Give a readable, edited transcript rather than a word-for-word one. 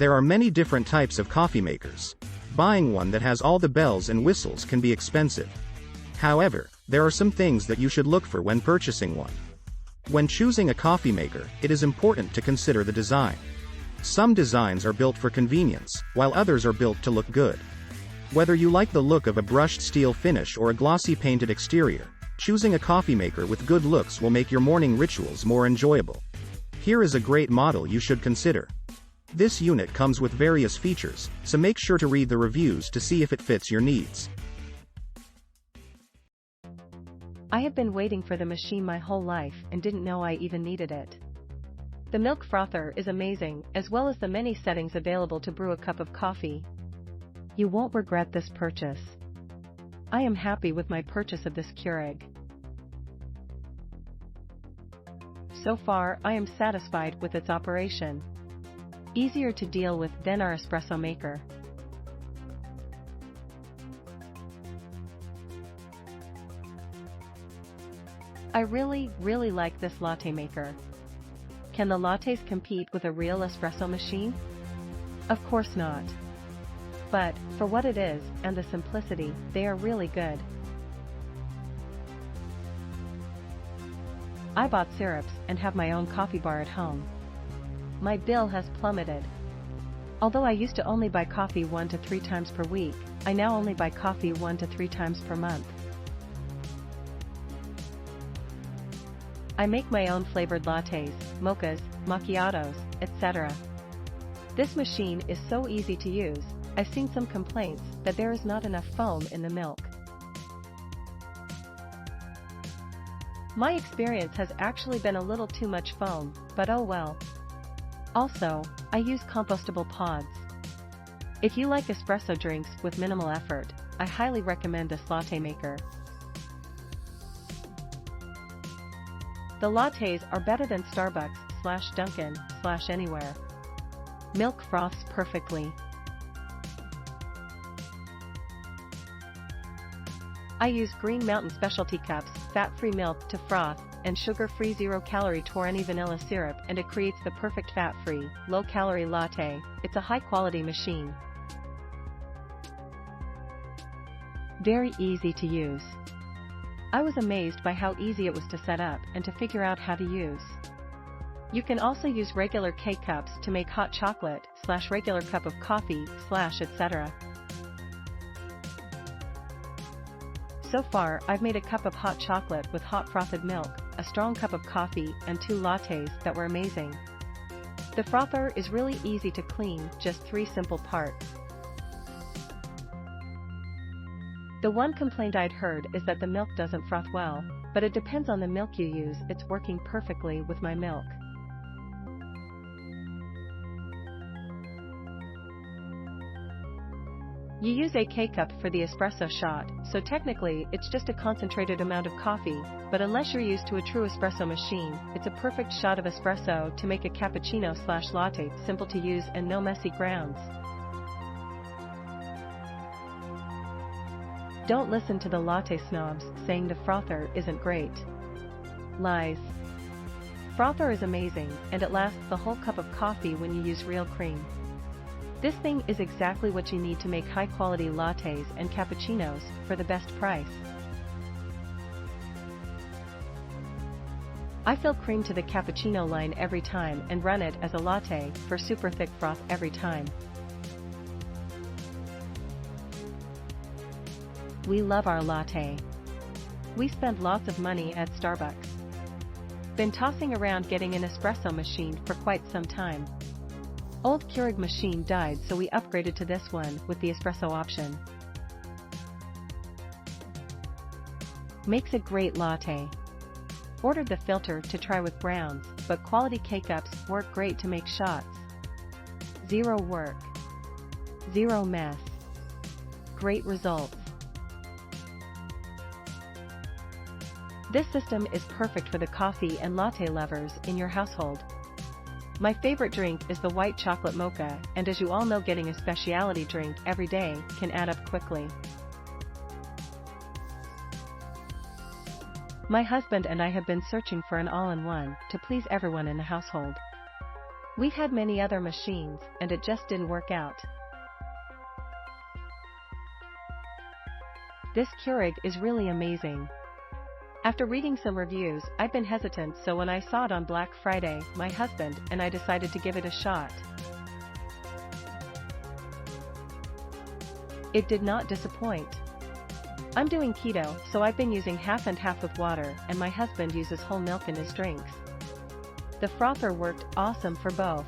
There are many different types of coffee makers. Buying one that has all the bells and whistles can be expensive. However, there are some things that you should look for when purchasing one. When choosing a coffee maker, it is important to consider the design. Some designs are built for convenience, while others are built to look good. Whether you like the look of a brushed steel finish or a glossy painted exterior, choosing a coffee maker with good looks will make your morning rituals more enjoyable. Here is a great model you should consider. This unit comes with various features, so make sure to read the reviews to see if it fits your needs. I have been waiting for the machine my whole life and didn't know I even needed it. The milk frother is amazing, as well as the many settings available to brew a cup of coffee. You won't regret this purchase. I am happy with my purchase of this Keurig. So far, I am satisfied with its operation. Easier to deal with than our espresso maker. I really like this latte maker. Can the lattes compete with a real espresso machine? Of course not. But, for what it is, and the simplicity, they are really good. I bought syrups and have my own coffee bar at home. My bill has plummeted. Although I used to only buy coffee 1 to 3 times per week, I now only buy coffee 1 to 3 times per month. I make my own flavored lattes, mochas, macchiatos, etc. This machine is so easy to use. I've seen some complaints that there is not enough foam in the milk. My experience has actually been a little too much foam, but oh well. Also, I use compostable pods. If you like espresso drinks with minimal effort, I highly recommend this latte maker. The lattes are better than Starbucks/Dunkin/anywhere. Milk froths perfectly. I use Green Mountain specialty cups, fat-free milk to froth, and sugar-free 0-calorie Torreni vanilla syrup, and it creates the perfect fat-free, low-calorie latte. It's a high-quality machine. Very easy to use. I was amazed by how easy it was to set up and to figure out how to use. You can also use regular K-cups to make hot chocolate/regular cup of coffee/etc. So far, I've made a cup of hot chocolate with hot frothed milk, a strong cup of coffee, and 2 lattes that were amazing. The frother is really easy to clean, just 3 simple parts. The one complaint I'd heard is that the milk doesn't froth well, but it depends on the milk you use. It's working perfectly with my milk. You use a K-cup for the espresso shot, so technically it's just a concentrated amount of coffee, but unless you're used to a true espresso machine, it's a perfect shot of espresso to make a cappuccino/latte, simple to use and no messy grounds. Don't listen to the latte snobs saying the frother isn't great. Lies. Frother is amazing, and it lasts the whole cup of coffee when you use real cream. This thing is exactly what you need to make high-quality lattes and cappuccinos for the best price. I fill cream to the cappuccino line every time and run it as a latte for super thick froth every time. We love our latte. We spend lots of money at Starbucks. Been tossing around getting an espresso machine for quite some time. Old Keurig machine died, so we upgraded to this one with the espresso option. Makes a great latte. Ordered the filter to try with browns, but quality K-cups work great to make shots. Zero work. Zero mess. Great results. This system is perfect for the coffee and latte lovers in your household. My favorite drink is the white chocolate mocha, and as you all know, getting a specialty drink every day can add up quickly. My husband and I have been searching for an all-in-one to please everyone in the household. We've had many other machines, and it just didn't work out. This Keurig is really amazing. After reading some reviews, I've been hesitant, so when I saw it on Black Friday, my husband and I decided to give it a shot. It did not disappoint. I'm doing keto, so I've been using half and half with water, and my husband uses whole milk in his drinks. The frother worked awesome for both.